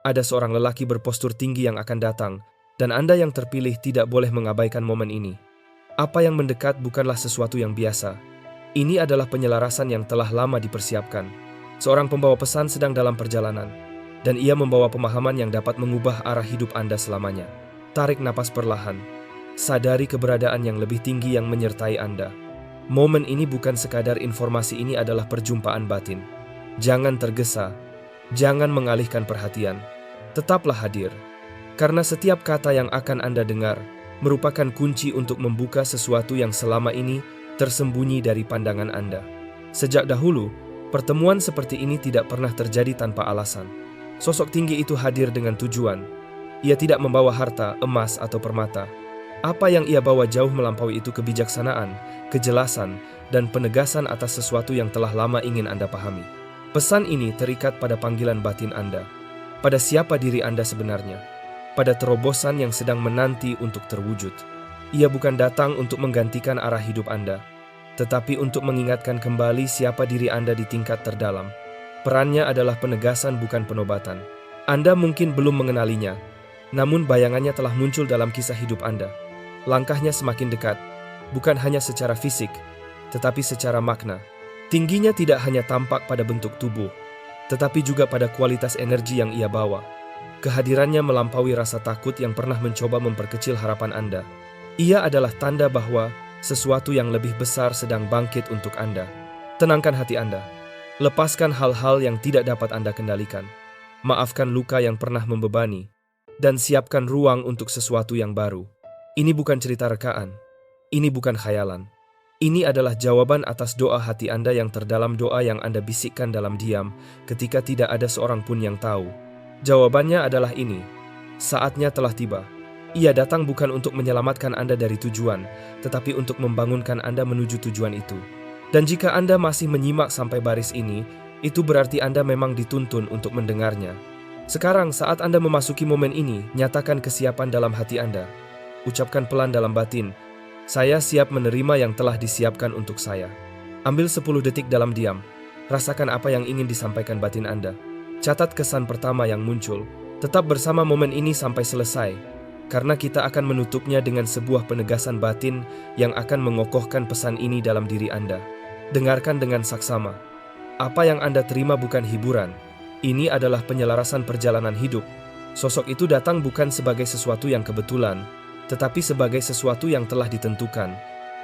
Ada seorang lelaki berpostur tinggi yang akan datang, dan Anda yang terpilih tidak boleh mengabaikan momen ini. Apa yang mendekat bukanlah sesuatu yang biasa. Ini adalah penyelarasan yang telah lama dipersiapkan. Seorang pembawa pesan sedang dalam perjalanan, dan ia membawa pemahaman yang dapat mengubah arah hidup Anda selamanya. Tarik napas perlahan. Sadari keberadaan yang lebih tinggi yang menyertai Anda. Momen ini bukan sekadar informasi, ini adalah perjumpaan batin. Jangan tergesa, jangan mengalihkan perhatian. Tetaplah hadir, karena setiap kata yang akan Anda dengar merupakan kunci untuk membuka sesuatu yang selama ini tersembunyi dari pandangan Anda. Sejak dahulu, pertemuan seperti ini tidak pernah terjadi tanpa alasan. Sosok tinggi itu hadir dengan tujuan. Ia tidak membawa harta, emas, atau permata. Apa yang ia bawa jauh melampaui itu: kebijaksanaan, kejelasan, dan penegasan atas sesuatu yang telah lama ingin Anda pahami. Pesan ini terikat pada panggilan batin Anda, pada siapa diri Anda sebenarnya, pada terobosan yang sedang menanti untuk terwujud. Ia bukan datang untuk menggantikan arah hidup Anda, tetapi untuk mengingatkan kembali siapa diri Anda di tingkat terdalam. Perannya adalah penegasan, bukan penobatan. Anda mungkin belum mengenalinya, namun bayangannya telah muncul dalam kisah hidup Anda. Langkahnya semakin dekat, bukan hanya secara fisik, tetapi secara makna. Tingginya tidak hanya tampak pada bentuk tubuh, tetapi juga pada kualitas energi yang ia bawa. Kehadirannya melampaui rasa takut yang pernah mencoba memperkecil harapan Anda. Ia adalah tanda bahwa sesuatu yang lebih besar sedang bangkit untuk Anda. Tenangkan hati Anda. Lepaskan hal-hal yang tidak dapat Anda kendalikan. Maafkan luka yang pernah membebani. Dan siapkan ruang untuk sesuatu yang baru. Ini bukan cerita rekaan. Ini bukan khayalan. Ini adalah jawaban atas doa hati Anda yang terdalam, doa yang Anda bisikkan dalam diam ketika tidak ada seorang pun yang tahu. Jawabannya adalah ini: saatnya telah tiba. Ia datang bukan untuk menyelamatkan Anda dari tujuan, tetapi untuk membangunkan Anda menuju tujuan itu. Dan jika Anda masih menyimak sampai baris ini, itu berarti Anda memang dituntun untuk mendengarnya. Sekarang saat Anda memasuki momen ini, nyatakan kesiapan dalam hati Anda. Ucapkan pelan dalam batin, "Saya siap menerima yang telah disiapkan untuk saya." Ambil 10 detik dalam diam. Rasakan apa yang ingin disampaikan batin Anda. Catat kesan pertama yang muncul. Tetap bersama momen ini sampai selesai, karena kita akan menutupnya dengan sebuah penegasan batin yang akan mengokohkan pesan ini dalam diri Anda. Dengarkan dengan saksama. Apa yang Anda terima bukan hiburan. Ini adalah penyelarasan perjalanan hidup. Sosok itu datang bukan sebagai sesuatu yang kebetulan, tetapi sebagai sesuatu yang telah ditentukan.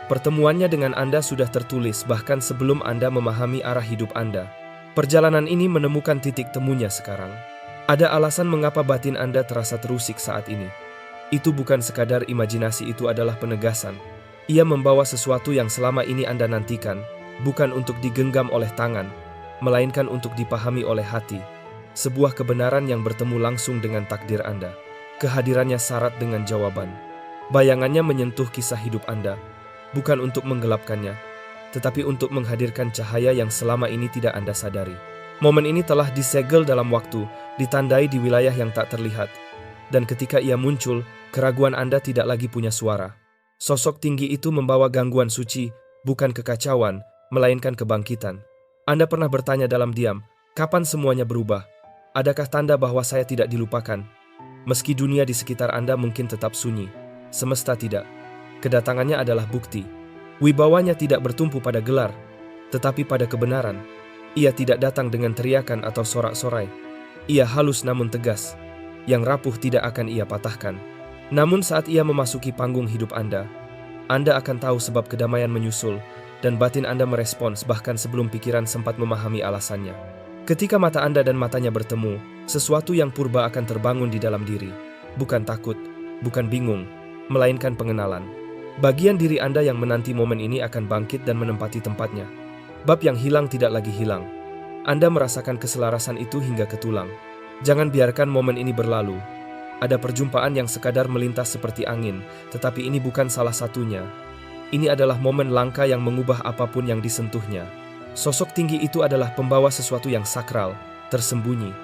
Pertemuannya dengan Anda sudah tertulis bahkan sebelum Anda memahami arah hidup Anda. Perjalanan ini menemukan titik temunya sekarang. Ada alasan mengapa batin Anda terasa terusik saat ini. Itu bukan sekadar imajinasi, itu adalah penegasan. Ia membawa sesuatu yang selama ini Anda nantikan, bukan untuk digenggam oleh tangan, melainkan untuk dipahami oleh hati. Sebuah kebenaran yang bertemu langsung dengan takdir Anda. Kehadirannya syarat dengan jawaban. Bayangannya menyentuh kisah hidup Anda, bukan untuk menggelapkannya, tetapi untuk menghadirkan cahaya yang selama ini tidak Anda sadari. Momen ini telah disegel dalam waktu, ditandai di wilayah yang tak terlihat. Dan ketika ia muncul, keraguan Anda tidak lagi punya suara. Sosok tinggi itu membawa gangguan suci, bukan kekacauan, melainkan kebangkitan. Anda pernah bertanya dalam diam, kapan semuanya berubah? Adakah tanda bahwa saya tidak dilupakan? Meski dunia di sekitar Anda mungkin tetap sunyi, semesta tidak. Kedatangannya adalah bukti. Wibawanya tidak bertumpu pada gelar, tetapi pada kebenaran. Ia tidak datang dengan teriakan atau sorak-sorai. Ia halus namun tegas. Yang rapuh tidak akan ia patahkan. Namun saat ia memasuki panggung hidup Anda akan tahu sebab kedamaian menyusul, dan batin Anda merespons bahkan sebelum pikiran sempat memahami alasannya. Ketika mata Anda dan matanya bertemu, sesuatu yang purba akan terbangun di dalam diri. Bukan takut, bukan bingung, melainkan pengenalan. Bagian diri Anda yang menanti momen ini akan bangkit dan menempati tempatnya. Bab yang hilang tidak lagi hilang. Anda merasakan keselarasan itu hingga ke tulang. Jangan biarkan momen ini berlalu. Ada perjumpaan yang sekadar melintas seperti angin, tetapi ini bukan salah satunya. Ini adalah momen langka yang mengubah apapun yang disentuhnya. Sosok tinggi itu adalah pembawa sesuatu yang sakral, tersembunyi,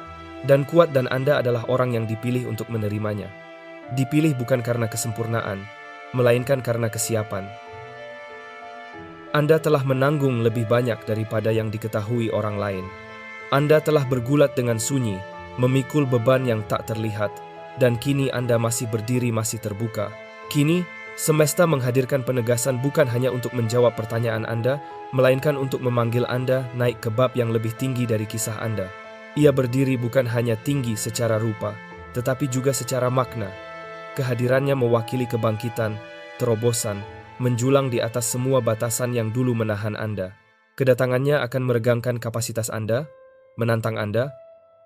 dan kuat, dan Anda adalah orang yang dipilih untuk menerimanya. Dipilih bukan karena kesempurnaan, melainkan karena kesiapan. Anda telah menanggung lebih banyak daripada yang diketahui orang lain. Anda telah bergulat dengan sunyi, memikul beban yang tak terlihat, dan kini Anda masih berdiri, masih terbuka. Kini, semesta menghadirkan penegasan bukan hanya untuk menjawab pertanyaan Anda, melainkan untuk memanggil Anda naik ke bab yang lebih tinggi dari kisah Anda. Ia berdiri bukan hanya tinggi secara rupa, tetapi juga secara makna. Kehadirannya mewakili kebangkitan, terobosan, menjulang di atas semua batasan yang dulu menahan Anda. Kedatangannya akan meregangkan kapasitas Anda, menantang Anda,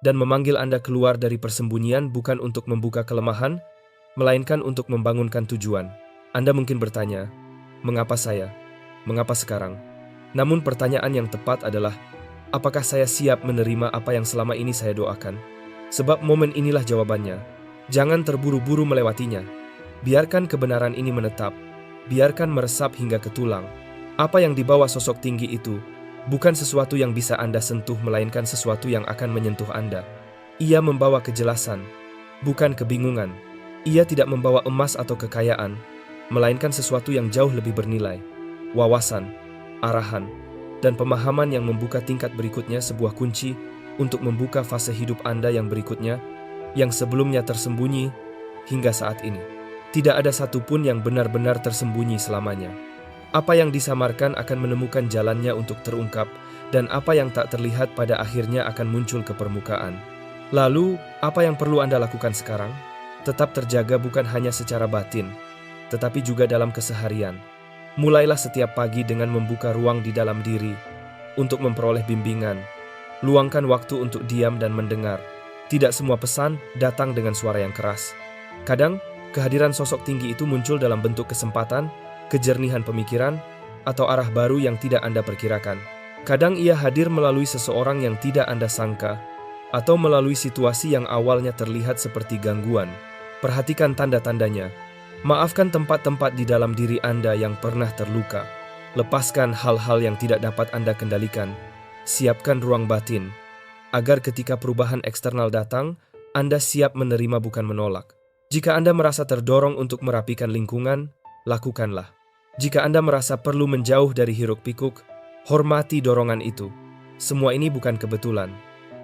dan memanggil Anda keluar dari persembunyian bukan untuk membuka kelemahan, melainkan untuk membangunkan tujuan. Anda mungkin bertanya, mengapa saya? Mengapa sekarang? Namun pertanyaan yang tepat adalah, apakah saya siap menerima apa yang selama ini saya doakan? Sebab momen inilah jawabannya. Jangan terburu-buru melewatinya. Biarkan kebenaran ini menetap. Biarkan meresap hingga ke tulang. Apa yang dibawa sosok tinggi itu bukan sesuatu yang bisa Anda sentuh, melainkan sesuatu yang akan menyentuh Anda. Ia membawa kejelasan, bukan kebingungan. Ia tidak membawa emas atau kekayaan, melainkan sesuatu yang jauh lebih bernilai. Wawasan, arahan, dan pemahaman yang membuka tingkat berikutnya, sebuah kunci untuk membuka fase hidup Anda yang berikutnya, yang sebelumnya tersembunyi hingga saat ini. Tidak ada satupun yang benar-benar tersembunyi selamanya. Apa yang disamarkan akan menemukan jalannya untuk terungkap, dan apa yang tak terlihat pada akhirnya akan muncul ke permukaan. Lalu, apa yang perlu Anda lakukan sekarang? Tetap terjaga bukan hanya secara batin, tetapi juga dalam keseharian. Mulailah setiap pagi dengan membuka ruang di dalam diri untuk memperoleh bimbingan. Luangkan waktu untuk diam dan mendengar. Tidak semua pesan datang dengan suara yang keras. Kadang, kehadiran sosok tinggi itu muncul dalam bentuk kesempatan, kejernihan pemikiran, atau arah baru yang tidak Anda perkirakan. Kadang ia hadir melalui seseorang yang tidak Anda sangka, atau melalui situasi yang awalnya terlihat seperti gangguan. Perhatikan tanda-tandanya. Maafkan tempat-tempat di dalam diri Anda yang pernah terluka. Lepaskan hal-hal yang tidak dapat Anda kendalikan. Siapkan ruang batin, agar ketika perubahan eksternal datang, Anda siap menerima bukan menolak. Jika Anda merasa terdorong untuk merapikan lingkungan, lakukanlah. Jika Anda merasa perlu menjauh dari hiruk-pikuk, hormati dorongan itu. Semua ini bukan kebetulan.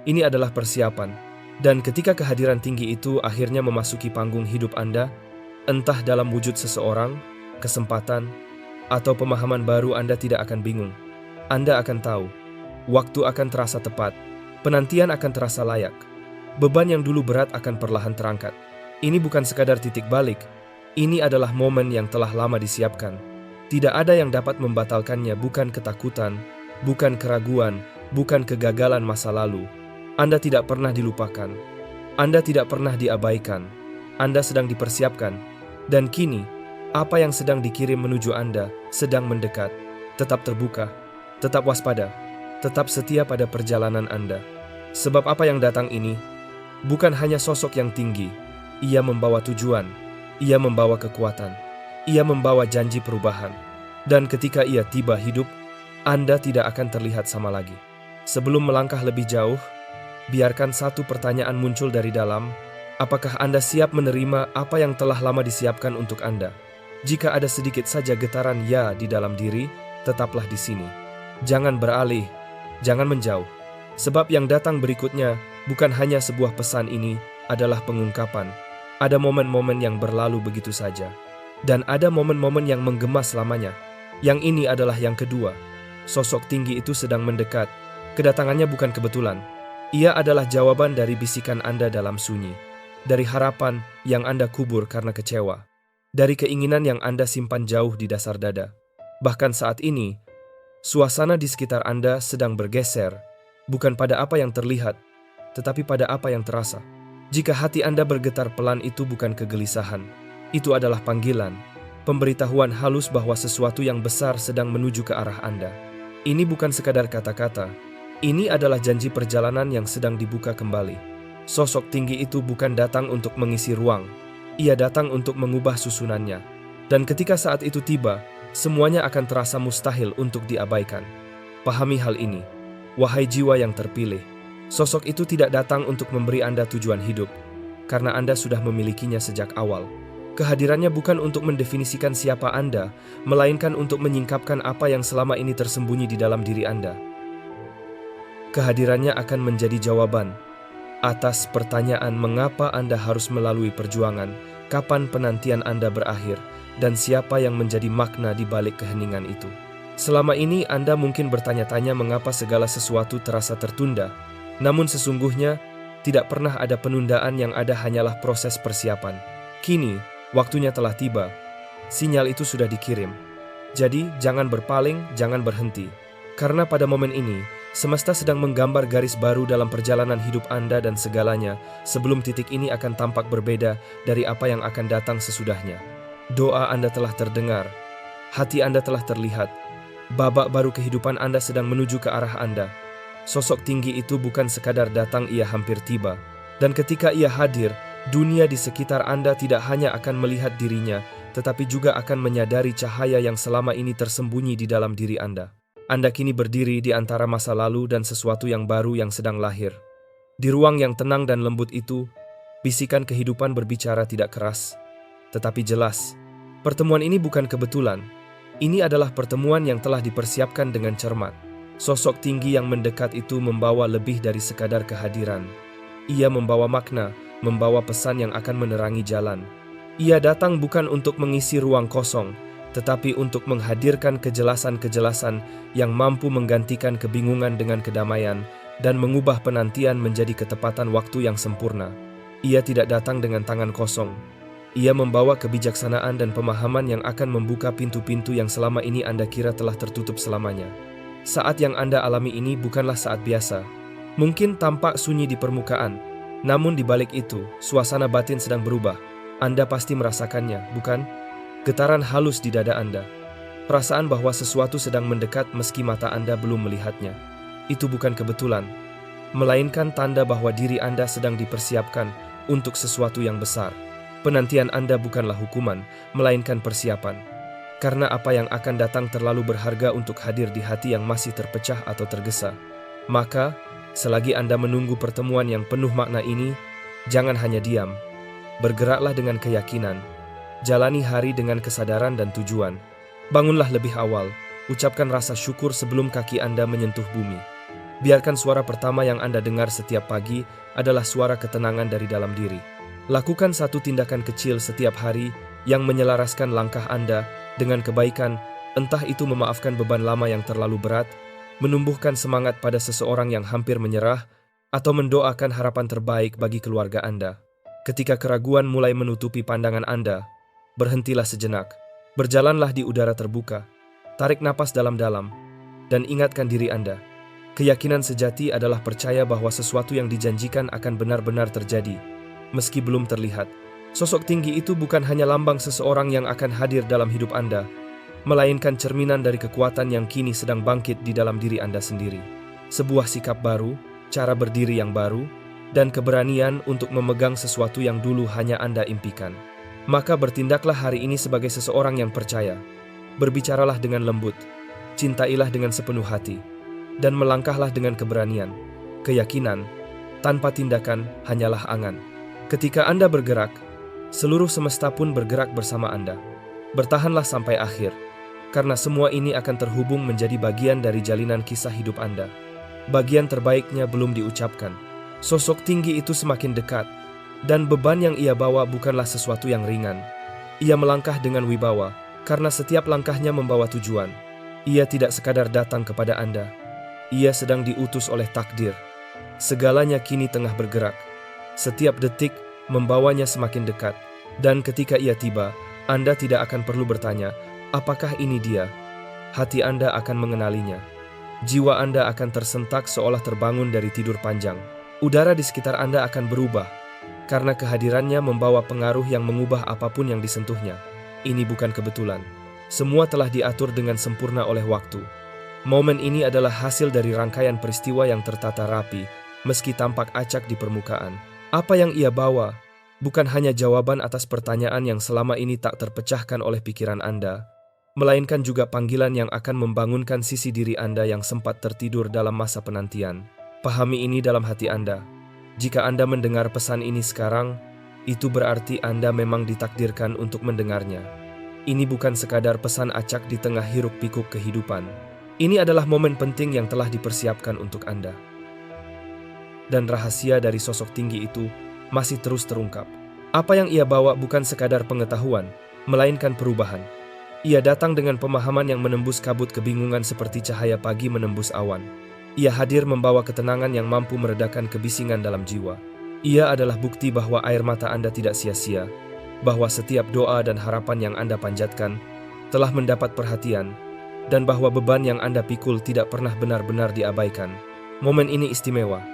Ini adalah persiapan. Dan ketika kehadiran tinggi itu akhirnya memasuki panggung hidup Anda, entah dalam wujud seseorang, kesempatan, atau pemahaman baru, Anda tidak akan bingung. Anda akan tahu. Waktu akan terasa tepat. Penantian akan terasa layak. Beban yang dulu berat akan perlahan terangkat. Ini bukan sekadar titik balik. Ini adalah momen yang telah lama disiapkan. Tidak ada yang dapat membatalkannya, bukan ketakutan, bukan keraguan, bukan kegagalan masa lalu. Anda tidak pernah dilupakan. Anda tidak pernah diabaikan. Anda sedang dipersiapkan. Dan kini, apa yang sedang dikirim menuju Anda sedang mendekat. Tetap terbuka, tetap waspada, tetap setia pada perjalanan Anda. Sebab apa yang datang ini bukan hanya sosok yang tinggi. Ia membawa tujuan, ia membawa kekuatan, ia membawa janji perubahan. Dan ketika ia tiba hidup, Anda tidak akan terlihat sama lagi. Sebelum melangkah lebih jauh, biarkan satu pertanyaan muncul dari dalam. Apakah Anda siap menerima apa yang telah lama disiapkan untuk Anda? Jika ada sedikit saja getaran ya di dalam diri, tetaplah di sini. Jangan beralih, jangan menjauh. Sebab yang datang berikutnya bukan hanya sebuah pesan, ini adalah pengungkapan. Ada momen-momen yang berlalu begitu saja. Dan ada momen-momen yang menggema selamanya. Yang ini adalah yang kedua. Sosok tinggi itu sedang mendekat. Kedatangannya bukan kebetulan. Ia adalah jawaban dari bisikan Anda dalam sunyi. Dari harapan yang Anda kubur karena kecewa. Dari keinginan yang Anda simpan jauh di dasar dada. Bahkan saat ini, suasana di sekitar Anda sedang bergeser. Bukan pada apa yang terlihat, tetapi pada apa yang terasa. Jika hati Anda bergetar pelan, itu bukan kegelisahan. Itu adalah panggilan, pemberitahuan halus bahwa sesuatu yang besar sedang menuju ke arah Anda. Ini bukan sekadar kata-kata. Ini adalah janji perjalanan yang sedang dibuka kembali. Sosok tinggi itu bukan datang untuk mengisi ruang. Ia datang untuk mengubah susunannya. Dan ketika saat itu tiba, semuanya akan terasa mustahil untuk diabaikan. Pahami hal ini. Wahai jiwa yang terpilih, sosok itu tidak datang untuk memberi Anda tujuan hidup, karena Anda sudah memilikinya sejak awal. Kehadirannya bukan untuk mendefinisikan siapa Anda, melainkan untuk menyingkapkan apa yang selama ini tersembunyi di dalam diri Anda. Kehadirannya akan menjadi jawaban, Atas pertanyaan mengapa Anda harus melalui perjuangan, kapan penantian Anda berakhir, dan siapa yang menjadi makna di balik keheningan itu. Selama ini Anda mungkin bertanya-tanya mengapa segala sesuatu terasa tertunda, namun sesungguhnya tidak pernah ada penundaan, yang ada hanyalah proses persiapan. Kini, waktunya telah tiba. Sinyal itu sudah dikirim. Jadi, jangan berpaling, jangan berhenti. Karena pada momen ini, semesta sedang menggambar garis baru dalam perjalanan hidup Anda, dan segalanya sebelum titik ini akan tampak berbeda dari apa yang akan datang sesudahnya. Doa Anda telah terdengar. Hati Anda telah terlihat. Babak baru kehidupan Anda sedang menuju ke arah Anda. Sosok tinggi itu bukan sekadar datang, ia hampir tiba. Dan ketika ia hadir, dunia di sekitar Anda tidak hanya akan melihat dirinya, tetapi juga akan menyadari cahaya yang selama ini tersembunyi di dalam diri Anda. Anda kini berdiri di antara masa lalu dan sesuatu yang baru yang sedang lahir. Di ruang yang tenang dan lembut itu, bisikan kehidupan berbicara tidak keras, tetapi jelas. Pertemuan ini bukan kebetulan. Ini adalah pertemuan yang telah dipersiapkan dengan cermat. Sosok tinggi yang mendekat itu membawa lebih dari sekadar kehadiran. Ia membawa makna, membawa pesan yang akan menerangi jalan. Ia datang bukan untuk mengisi ruang kosong, tetapi untuk menghadirkan kejelasan-kejelasan yang mampu menggantikan kebingungan dengan kedamaian dan mengubah penantian menjadi ketepatan waktu yang sempurna. Ia tidak datang dengan tangan kosong. Ia membawa kebijaksanaan dan pemahaman yang akan membuka pintu-pintu yang selama ini Anda kira telah tertutup selamanya. Saat yang Anda alami ini bukanlah saat biasa. Mungkin tampak sunyi di permukaan, namun di balik itu, suasana batin sedang berubah. Anda pasti merasakannya, bukan? Getaran halus di dada Anda. Perasaan bahwa sesuatu sedang mendekat meski mata Anda belum melihatnya. Itu bukan kebetulan, melainkan tanda bahwa diri Anda sedang dipersiapkan untuk sesuatu yang besar. Penantian Anda bukanlah hukuman, melainkan persiapan. Karena apa yang akan datang terlalu berharga untuk hadir di hati yang masih terpecah atau tergesa. Maka, selagi Anda menunggu pertemuan yang penuh makna ini, jangan hanya diam. Bergeraklah dengan keyakinan. Jalani hari dengan kesadaran dan tujuan. Bangunlah lebih awal. Ucapkan rasa syukur sebelum kaki Anda menyentuh bumi. Biarkan suara pertama yang Anda dengar setiap pagi adalah suara ketenangan dari dalam diri. Lakukan satu tindakan kecil setiap hari yang menyelaraskan langkah Anda dengan kebaikan, entah itu memaafkan beban lama yang terlalu berat, menumbuhkan semangat pada seseorang yang hampir menyerah, atau mendoakan harapan terbaik bagi keluarga Anda. Ketika keraguan mulai menutupi pandangan Anda, berhentilah sejenak, berjalanlah di udara terbuka, tarik napas dalam-dalam, dan ingatkan diri Anda. Keyakinan sejati adalah percaya bahwa sesuatu yang dijanjikan akan benar-benar terjadi, meski belum terlihat. Sosok tinggi itu bukan hanya lambang seseorang yang akan hadir dalam hidup Anda, melainkan cerminan dari kekuatan yang kini sedang bangkit di dalam diri Anda sendiri. Sebuah sikap baru, cara berdiri yang baru, dan keberanian untuk memegang sesuatu yang dulu hanya Anda impikan. Maka bertindaklah hari ini sebagai seseorang yang percaya. Berbicaralah dengan lembut, cintailah dengan sepenuh hati, dan melangkahlah dengan keberanian. Keyakinan, tanpa tindakan, hanyalah angan. Ketika Anda bergerak, seluruh semesta pun bergerak bersama Anda. Bertahanlah sampai akhir, karena semua ini akan terhubung menjadi bagian dari jalinan kisah hidup Anda. Bagian terbaiknya belum diucapkan. Sosok tinggi itu semakin dekat, dan beban yang ia bawa bukanlah sesuatu yang ringan. Ia melangkah dengan wibawa, karena setiap langkahnya membawa tujuan. Ia tidak sekadar datang kepada Anda. Ia sedang diutus oleh takdir. Segalanya kini tengah bergerak. Setiap detik membawanya semakin dekat. Dan ketika ia tiba, Anda tidak akan perlu bertanya, apakah ini dia? Hati Anda akan mengenalinya. Jiwa Anda akan tersentak seolah terbangun dari tidur panjang. Udara di sekitar Anda akan berubah, karena kehadirannya membawa pengaruh yang mengubah apapun yang disentuhnya. Ini bukan kebetulan. Semua telah diatur dengan sempurna oleh waktu. Momen ini adalah hasil dari rangkaian peristiwa yang tertata rapi, meski tampak acak di permukaan. Apa yang ia bawa bukan hanya jawaban atas pertanyaan yang selama ini tak terpecahkan oleh pikiran Anda, melainkan juga panggilan yang akan membangunkan sisi diri Anda yang sempat tertidur dalam masa penantian. Pahami ini dalam hati Anda. Jika Anda mendengar pesan ini sekarang, itu berarti Anda memang ditakdirkan untuk mendengarnya. Ini bukan sekadar pesan acak di tengah hiruk-pikuk kehidupan. Ini adalah momen penting yang telah dipersiapkan untuk Anda. dan rahasia dari sosok tinggi itu masih terus terungkap. Apa yang ia bawa bukan sekadar pengetahuan, melainkan perubahan. Ia datang dengan pemahaman yang menembus kabut kebingungan seperti cahaya pagi menembus awan. Ia hadir membawa ketenangan yang mampu meredakan kebisingan dalam jiwa. Ia adalah bukti bahwa air mata Anda tidak sia-sia, bahwa setiap doa dan harapan yang Anda panjatkan telah mendapat perhatian, dan bahwa beban yang Anda pikul tidak pernah benar-benar diabaikan. Momen ini istimewa.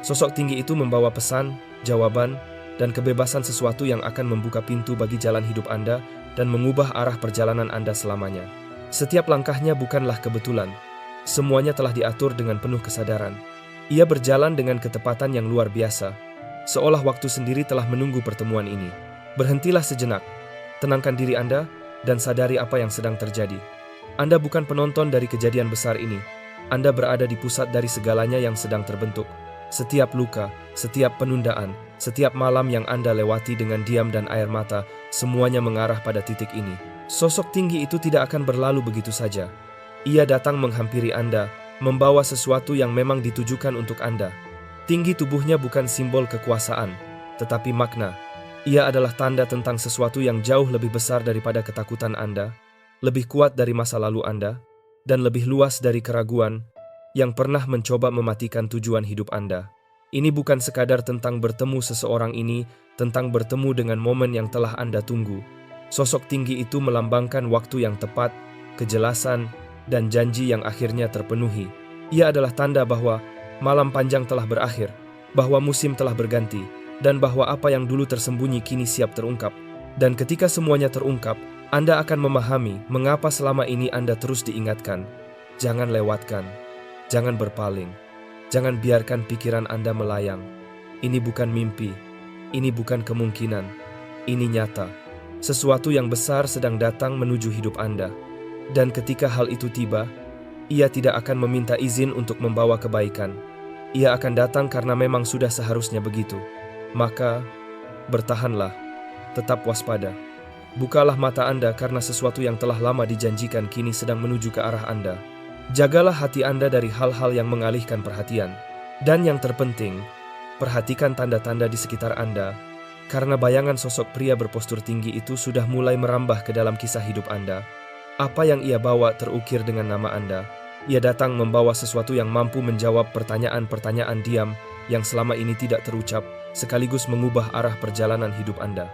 Sosok tinggi itu membawa pesan, jawaban, dan kebebasan sesuatu yang akan membuka pintu bagi jalan hidup Anda dan mengubah arah perjalanan Anda selamanya. Setiap langkahnya bukanlah kebetulan. Semuanya telah diatur dengan penuh kesadaran. Ia berjalan dengan ketepatan yang luar biasa, seolah waktu sendiri telah menunggu pertemuan ini. Berhentilah sejenak, tenangkan diri Anda, dan sadari apa yang sedang terjadi. Anda bukan penonton dari kejadian besar ini. Anda berada di pusat dari segalanya yang sedang terbentuk. Setiap luka, setiap penundaan, setiap malam yang Anda lewati dengan diam dan air mata, semuanya mengarah pada titik ini. Sosok tinggi itu tidak akan berlalu begitu saja. Ia datang menghampiri Anda, membawa sesuatu yang memang ditujukan untuk Anda. Tinggi tubuhnya bukan simbol kekuasaan, tetapi makna. Ia adalah tanda tentang sesuatu yang jauh lebih besar daripada ketakutan Anda, lebih kuat dari masa lalu Anda, dan lebih luas dari keraguan yang pernah mencoba mematikan tujuan hidup Anda. Ini bukan sekadar tentang bertemu seseorang ini, tentang bertemu dengan momen yang telah Anda tunggu. Sosok tinggi itu melambangkan waktu yang tepat, kejelasan, dan janji yang akhirnya terpenuhi. Ia adalah tanda bahwa malam panjang telah berakhir, bahwa musim telah berganti, dan bahwa apa yang dulu tersembunyi kini siap terungkap. Dan ketika semuanya terungkap, Anda akan memahami mengapa selama ini Anda terus diingatkan. Jangan lewatkan. Jangan berpaling, jangan biarkan pikiran Anda melayang. Ini bukan mimpi, ini bukan kemungkinan, ini nyata. Sesuatu yang besar sedang datang menuju hidup Anda. Dan ketika hal itu tiba, ia tidak akan meminta izin untuk membawa kebaikan. Ia akan datang karena memang sudah seharusnya begitu. Maka, bertahanlah, tetap waspada. Bukalah mata Anda karena sesuatu yang telah lama dijanjikan kini sedang menuju ke arah Anda. Jagalah hati Anda dari hal-hal yang mengalihkan perhatian. Dan yang terpenting, perhatikan tanda-tanda di sekitar Anda, karena bayangan sosok pria berpostur tinggi itu sudah mulai merambah ke dalam kisah hidup Anda. Apa yang ia bawa terukir dengan nama Anda. Ia datang membawa sesuatu yang mampu menjawab pertanyaan-pertanyaan diam yang selama ini tidak terucap, sekaligus mengubah arah perjalanan hidup Anda.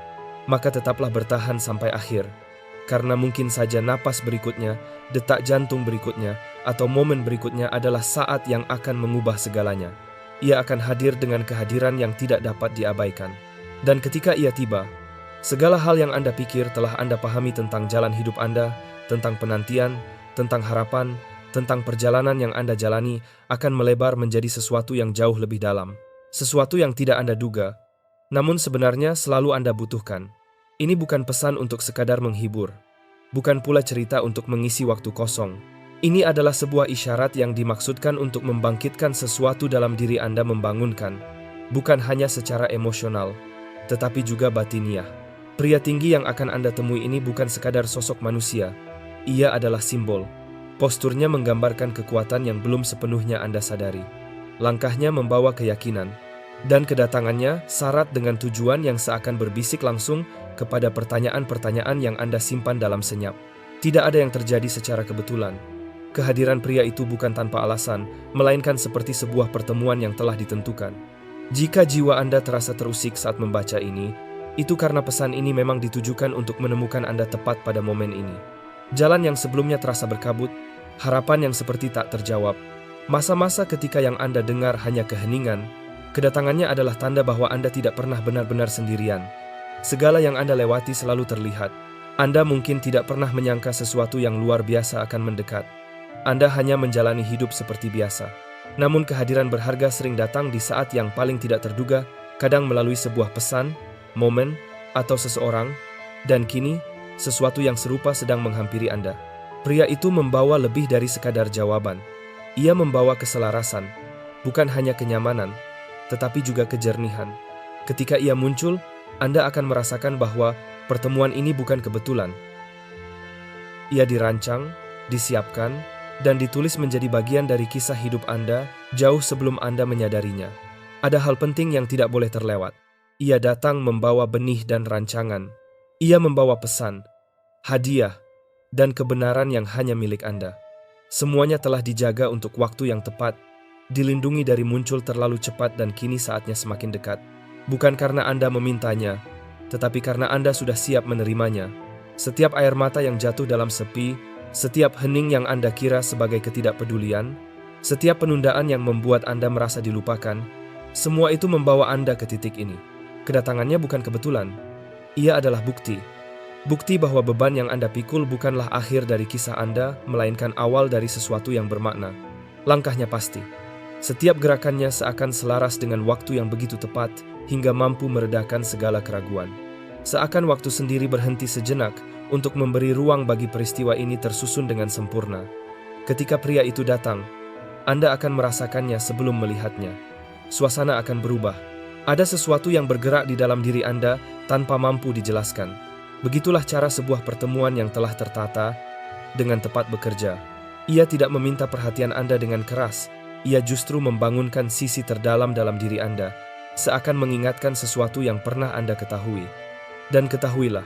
Maka tetaplah bertahan sampai akhir. Karena mungkin saja napas berikutnya, detak jantung berikutnya, atau momen berikutnya adalah saat yang akan mengubah segalanya. Ia akan hadir dengan kehadiran yang tidak dapat diabaikan. Dan ketika ia tiba, segala hal yang Anda pikir telah Anda pahami tentang jalan hidup Anda, tentang penantian, tentang harapan, tentang perjalanan yang Anda jalani akan melebar menjadi sesuatu yang jauh lebih dalam. Sesuatu yang tidak Anda duga, namun sebenarnya selalu Anda butuhkan. Ini bukan pesan untuk sekadar menghibur, bukan pula cerita untuk mengisi waktu kosong. Ini adalah sebuah isyarat yang dimaksudkan untuk membangkitkan sesuatu dalam diri Anda, membangunkan, bukan hanya secara emosional, tetapi juga batiniah. Pria tinggi yang akan Anda temui ini bukan sekadar sosok manusia, ia adalah simbol. Posturnya menggambarkan kekuatan yang belum sepenuhnya Anda sadari. Langkahnya membawa keyakinan, dan kedatangannya syarat dengan tujuan yang seakan berbisik langsung kepada pertanyaan-pertanyaan yang Anda simpan dalam senyap. Tidak ada yang terjadi secara kebetulan. Kehadiran pria itu bukan tanpa alasan, melainkan seperti sebuah pertemuan yang telah ditentukan. Jika jiwa Anda terasa terusik saat membaca ini, itu karena pesan ini memang ditujukan untuk menemukan Anda tepat pada momen ini. Jalan yang sebelumnya terasa berkabut, harapan yang seperti tak terjawab, masa-masa ketika yang Anda dengar hanya keheningan, kedatangannya adalah tanda bahwa Anda tidak pernah benar-benar sendirian. Segala yang Anda lewati selalu terlihat. Anda mungkin tidak pernah menyangka sesuatu yang luar biasa akan mendekat. Anda hanya menjalani hidup seperti biasa. Namun kehadiran berharga sering datang di saat yang paling tidak terduga, kadang melalui sebuah pesan, momen, atau seseorang, dan kini, sesuatu yang serupa sedang menghampiri Anda. Pria itu membawa lebih dari sekadar jawaban. Ia membawa keselarasan, bukan hanya kenyamanan, tetapi juga kejernihan. Ketika ia muncul, Anda akan merasakan bahwa pertemuan ini bukan kebetulan. Ia dirancang, disiapkan, dan ditulis menjadi bagian dari kisah hidup Anda jauh sebelum Anda menyadarinya. Ada hal penting yang tidak boleh terlewat. Ia datang membawa benih dan rancangan. Ia membawa pesan, hadiah, dan kebenaran yang hanya milik Anda. Semuanya telah dijaga untuk waktu yang tepat, dilindungi dari muncul terlalu cepat dan kini saatnya semakin dekat. Bukan karena Anda memintanya, tetapi karena Anda sudah siap menerimanya. Setiap air mata yang jatuh dalam sepi, setiap hening yang Anda kira sebagai ketidakpedulian, setiap penundaan yang membuat Anda merasa dilupakan, semua itu membawa Anda ke titik ini. Kedatangannya bukan kebetulan. Ia adalah bukti. Bukti bahwa beban yang Anda pikul bukanlah akhir dari kisah Anda, melainkan awal dari sesuatu yang bermakna. Langkahnya pasti. Setiap gerakannya seakan selaras dengan waktu yang begitu tepat, hingga mampu meredakan segala keraguan. Seakan waktu sendiri berhenti sejenak untuk memberi ruang bagi peristiwa ini tersusun dengan sempurna. Ketika pria itu datang, Anda akan merasakannya sebelum melihatnya. Suasana akan berubah. Ada sesuatu yang bergerak di dalam diri Anda tanpa mampu dijelaskan. Begitulah cara sebuah pertemuan yang telah tertata dengan tepat bekerja. Ia tidak meminta perhatian Anda dengan keras. Ia justru membangunkan sisi terdalam dalam diri Anda, seakan mengingatkan sesuatu yang pernah Anda ketahui. Dan ketahuilah,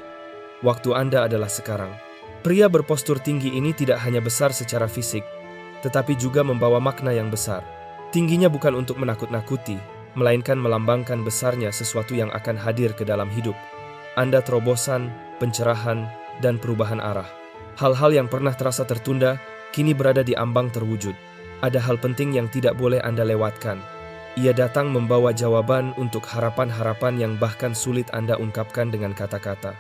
waktu Anda adalah sekarang. Pria berpostur tinggi ini tidak hanya besar secara fisik, tetapi juga membawa makna yang besar. Tingginya bukan untuk menakut-nakuti, melainkan melambangkan besarnya sesuatu yang akan hadir ke dalam hidup Anda, terobosan, pencerahan, dan perubahan arah. Hal-hal yang pernah terasa tertunda, kini berada di ambang terwujud. Ada hal penting yang tidak boleh Anda lewatkan. Ia datang membawa jawaban untuk harapan-harapan yang bahkan sulit Anda ungkapkan dengan kata-kata.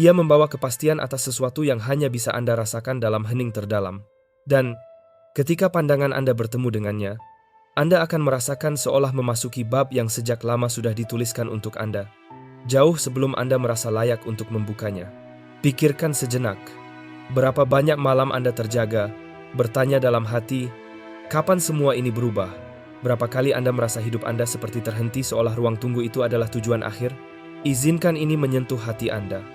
Ia membawa kepastian atas sesuatu yang hanya bisa Anda rasakan dalam hening terdalam. Dan ketika pandangan Anda bertemu dengannya, Anda akan merasakan seolah memasuki bab yang sejak lama sudah dituliskan untuk Anda. Jauh sebelum Anda merasa layak untuk membukanya. Pikirkan sejenak, berapa banyak malam Anda terjaga, bertanya dalam hati, kapan semua ini berubah? Berapa kali Anda merasa hidup Anda seperti terhenti seolah ruang tunggu itu adalah tujuan akhir? Izinkan ini menyentuh hati Anda.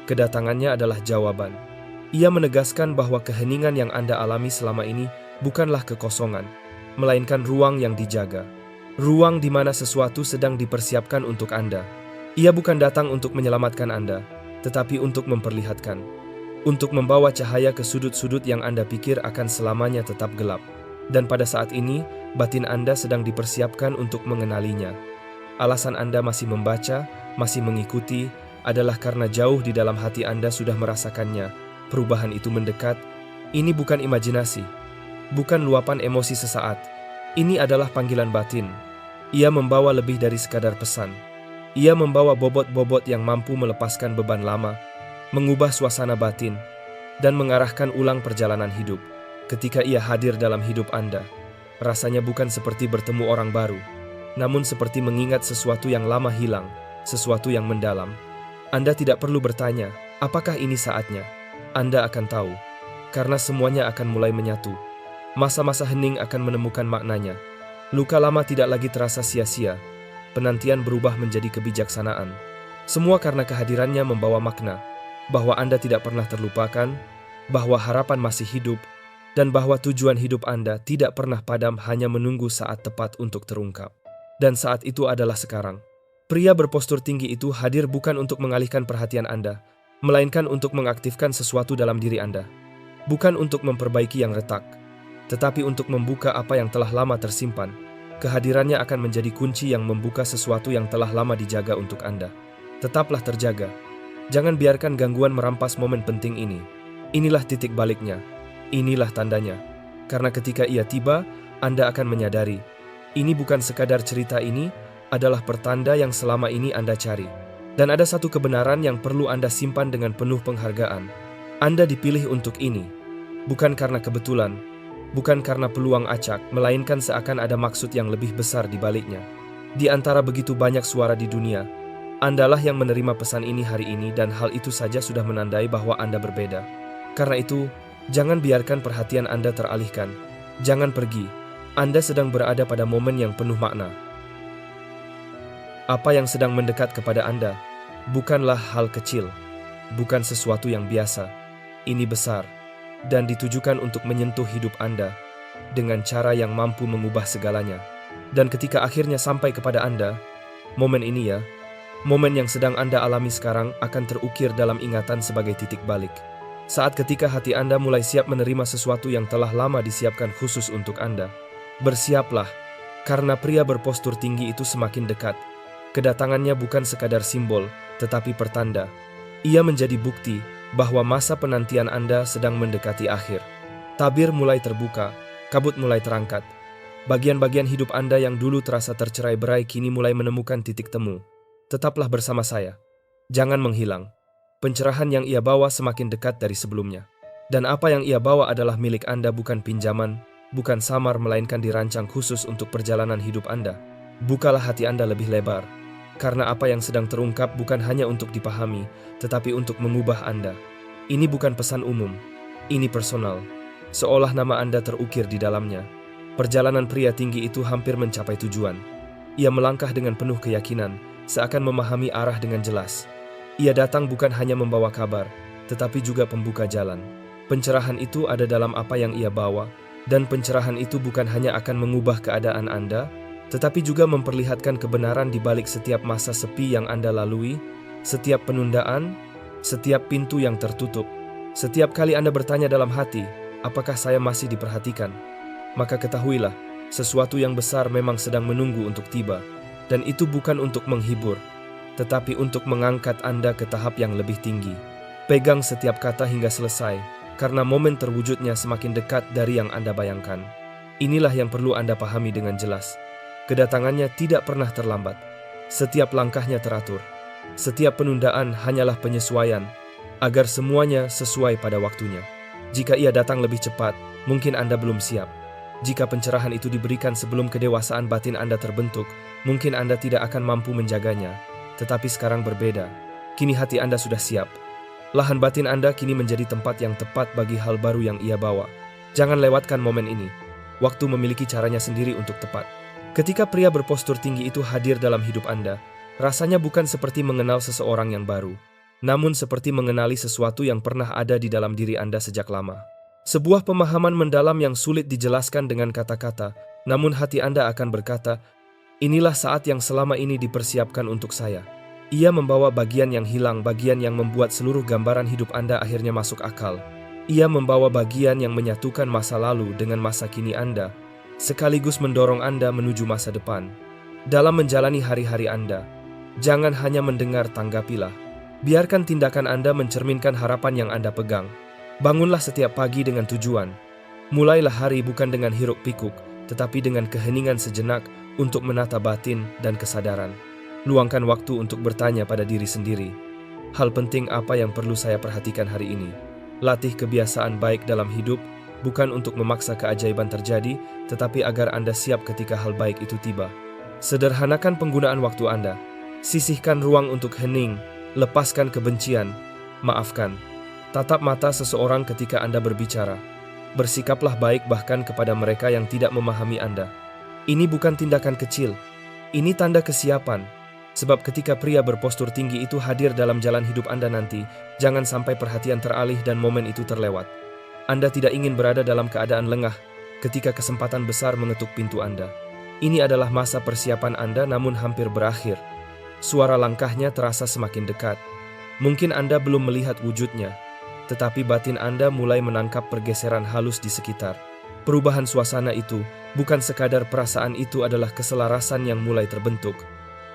Kedatangannya adalah jawaban. Ia menegaskan bahwa keheningan yang Anda alami selama ini bukanlah kekosongan, melainkan ruang yang dijaga. Ruang di mana sesuatu sedang dipersiapkan untuk Anda. Ia bukan datang untuk menyelamatkan Anda, tetapi untuk memperlihatkan. Untuk membawa cahaya ke sudut-sudut yang Anda pikir akan selamanya tetap gelap. Dan pada saat ini, batin Anda sedang dipersiapkan untuk mengenalinya. Alasan Anda masih membaca, masih mengikuti, adalah karena jauh di dalam hati Anda sudah merasakannya. Perubahan itu mendekat. Ini bukan imajinasi, bukan luapan emosi sesaat. Ini adalah panggilan batin. Ia membawa lebih dari sekadar pesan. Ia membawa bobot-bobot yang mampu melepaskan beban lama, mengubah suasana batin, dan mengarahkan ulang perjalanan hidup. Ketika ia hadir dalam hidup Anda, rasanya bukan seperti bertemu orang baru, namun seperti mengingat sesuatu yang lama hilang, sesuatu yang mendalam. Anda tidak perlu bertanya, apakah ini saatnya? Anda akan tahu, karena semuanya akan mulai menyatu. Masa-masa hening akan menemukan maknanya. Luka lama tidak lagi terasa sia-sia. Penantian berubah menjadi kebijaksanaan. Semua karena kehadirannya membawa makna, bahwa Anda tidak pernah terlupakan, bahwa harapan masih hidup, dan bahwa tujuan hidup Anda tidak pernah padam hanya menunggu saat tepat untuk terungkap. Dan saat itu adalah sekarang. Pria berpostur tinggi itu hadir bukan untuk mengalihkan perhatian Anda, melainkan untuk mengaktifkan sesuatu dalam diri Anda. Bukan untuk memperbaiki yang retak, tetapi untuk membuka apa yang telah lama tersimpan. Kehadirannya akan menjadi kunci yang membuka sesuatu yang telah lama dijaga untuk Anda. Tetaplah terjaga. Jangan biarkan gangguan merampas momen penting ini. Inilah titik baliknya. Inilah tandanya. Karena ketika ia tiba, Anda akan menyadari. Ini bukan sekadar cerita, ini adalah pertanda yang selama ini Anda cari. Dan ada satu kebenaran yang perlu Anda simpan dengan penuh penghargaan. Anda dipilih untuk ini. Bukan karena kebetulan, bukan karena peluang acak, melainkan seakan ada maksud yang lebih besar di baliknya. Di antara begitu banyak suara di dunia, Andalah yang menerima pesan ini hari ini, dan hal itu saja sudah menandai bahwa Anda berbeda. Karena itu, jangan biarkan perhatian Anda teralihkan. Jangan pergi. Anda sedang berada pada momen yang penuh makna. Apa yang sedang mendekat kepada Anda bukanlah hal kecil, bukan sesuatu yang biasa. Ini besar dan ditujukan untuk menyentuh hidup Anda dengan cara yang mampu mengubah segalanya. Dan ketika akhirnya sampai kepada Anda, momen ini ya, momen yang sedang Anda alami sekarang akan terukir dalam ingatan sebagai titik balik. Saat ketika hati Anda mulai siap menerima sesuatu yang telah lama disiapkan khusus untuk Anda. Bersiaplah, karena pria berpostur tinggi itu semakin dekat. Kedatangannya bukan sekadar simbol, tetapi pertanda. Ia menjadi bukti bahwa masa penantian Anda sedang mendekati akhir. Tabir mulai terbuka, kabut mulai terangkat. Bagian-bagian hidup Anda yang dulu terasa tercerai-berai kini mulai menemukan titik temu. Tetaplah bersama saya. Jangan menghilang. Pencerahan yang ia bawa semakin dekat dari sebelumnya. Dan apa yang ia bawa adalah milik Anda, bukan pinjaman, bukan samar, melainkan dirancang khusus untuk perjalanan hidup Anda. Bukalah hati Anda lebih lebar. Karena apa yang sedang terungkap bukan hanya untuk dipahami, tetapi untuk mengubah Anda. Ini bukan pesan umum. Ini personal. Seolah nama Anda terukir di dalamnya. Perjalanan pria tinggi itu hampir mencapai tujuan. Ia melangkah dengan penuh keyakinan, seakan memahami arah dengan jelas. Ia datang bukan hanya membawa kabar, tetapi juga pembuka jalan. Pencerahan itu ada dalam apa yang ia bawa, dan pencerahan itu bukan hanya akan mengubah keadaan Anda, tetapi juga memperlihatkan kebenaran di balik setiap masa sepi yang Anda lalui, setiap penundaan, setiap pintu yang tertutup. Setiap kali Anda bertanya dalam hati, apakah saya masih diperhatikan? Maka ketahuilah, sesuatu yang besar memang sedang menunggu untuk tiba. Dan itu bukan untuk menghibur, tetapi untuk mengangkat Anda ke tahap yang lebih tinggi. Pegang setiap kata hingga selesai, karena momen terwujudnya semakin dekat dari yang Anda bayangkan. Inilah yang perlu Anda pahami dengan jelas. Kedatangannya tidak pernah terlambat. Setiap langkahnya teratur. Setiap penundaan hanyalah penyesuaian, agar semuanya sesuai pada waktunya. Jika ia datang lebih cepat, mungkin Anda belum siap. Jika pencerahan itu diberikan sebelum kedewasaan batin Anda terbentuk, mungkin Anda tidak akan mampu menjaganya. Tetapi sekarang berbeda. Kini hati Anda sudah siap. Lahan batin Anda kini menjadi tempat yang tepat bagi hal baru yang ia bawa. Jangan lewatkan momen ini. Waktu memiliki caranya sendiri untuk tepat. Ketika pria berpostur tinggi itu hadir dalam hidup Anda, rasanya bukan seperti mengenal seseorang yang baru, namun seperti mengenali sesuatu yang pernah ada di dalam diri Anda sejak lama. Sebuah pemahaman mendalam yang sulit dijelaskan dengan kata-kata, namun hati Anda akan berkata, inilah saat yang selama ini dipersiapkan untuk saya. Ia membawa bagian yang hilang, bagian yang membuat seluruh gambaran hidup Anda akhirnya masuk akal. Ia membawa bagian yang menyatukan masa lalu dengan masa kini Anda, sekaligus mendorong Anda menuju masa depan. Dalam menjalani hari-hari Anda, jangan hanya mendengar, tanggapilah. Biarkan tindakan Anda mencerminkan harapan yang Anda pegang. Bangunlah setiap pagi dengan tujuan. Mulailah hari bukan dengan hiruk-pikuk, tetapi dengan keheningan sejenak untuk menata batin dan kesadaran. Luangkan waktu untuk bertanya pada diri sendiri, hal penting apa yang perlu saya perhatikan hari ini? Latih kebiasaan baik dalam hidup, bukan untuk memaksa keajaiban terjadi, tetapi agar Anda siap ketika hal baik itu tiba. Sederhanakan penggunaan waktu Anda. Sisihkan ruang untuk hening, lepaskan kebencian, maafkan. Tatap mata seseorang ketika Anda berbicara. Bersikaplah baik bahkan kepada mereka yang tidak memahami Anda. Ini bukan tindakan kecil. Ini tanda kesiapan. Sebab ketika pria berpostur tinggi itu hadir dalam jalan hidup Anda nanti, jangan sampai perhatian teralih dan momen itu terlewat. Anda tidak ingin berada dalam keadaan lengah ketika kesempatan besar mengetuk pintu Anda. Ini adalah masa persiapan Anda namun hampir berakhir. Suara langkahnya terasa semakin dekat. Mungkin Anda belum melihat wujudnya, tetapi batin Anda mulai menangkap pergeseran halus di sekitar. Perubahan suasana itu bukan sekadar perasaan, itu adalah keselarasan yang mulai terbentuk.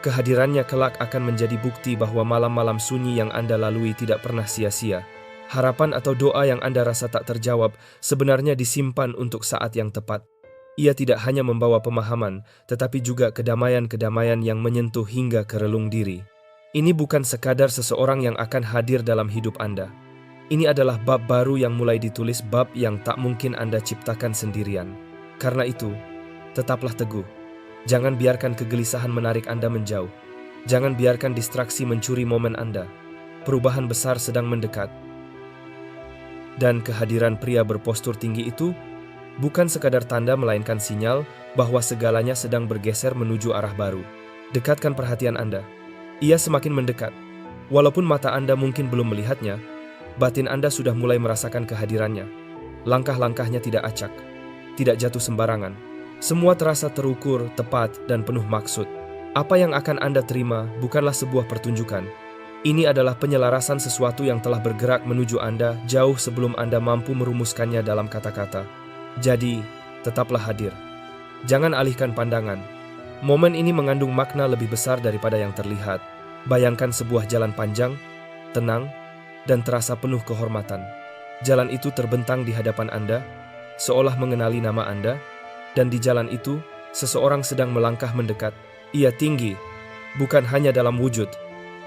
Kehadirannya kelak akan menjadi bukti bahwa malam-malam sunyi yang Anda lalui tidak pernah sia-sia. Harapan atau doa yang Anda rasa tak terjawab sebenarnya disimpan untuk saat yang tepat. Ia tidak hanya membawa pemahaman, tetapi juga kedamaian-kedamaian yang menyentuh hingga ke relung diri. Ini bukan sekadar seseorang yang akan hadir dalam hidup Anda. Ini adalah bab baru yang mulai ditulis, bab yang tak mungkin Anda ciptakan sendirian. Karena itu, tetaplah teguh. Jangan biarkan kegelisahan menarik Anda menjauh. Jangan biarkan distraksi mencuri momen Anda. Perubahan besar sedang mendekat. Dan kehadiran pria berpostur tinggi itu bukan sekadar tanda, melainkan sinyal bahwa segalanya sedang bergeser menuju arah baru. Dekatkan perhatian Anda. Ia semakin mendekat. Walaupun mata Anda mungkin belum melihatnya, batin Anda sudah mulai merasakan kehadirannya. Langkah-langkahnya tidak acak, tidak jatuh sembarangan. Semua terasa terukur, tepat, dan penuh maksud. Apa yang akan Anda terima bukanlah sebuah pertunjukan. Ini adalah penyelarasan sesuatu yang telah bergerak menuju Anda jauh sebelum Anda mampu merumuskannya dalam kata-kata. Jadi, tetaplah hadir. Jangan alihkan pandangan. Momen ini mengandung makna lebih besar daripada yang terlihat. Bayangkan sebuah jalan panjang, tenang, dan terasa penuh kehormatan. Jalan itu terbentang di hadapan Anda, seolah mengenali nama Anda, dan di jalan itu, seseorang sedang melangkah mendekat. Ia tinggi, bukan hanya dalam wujud,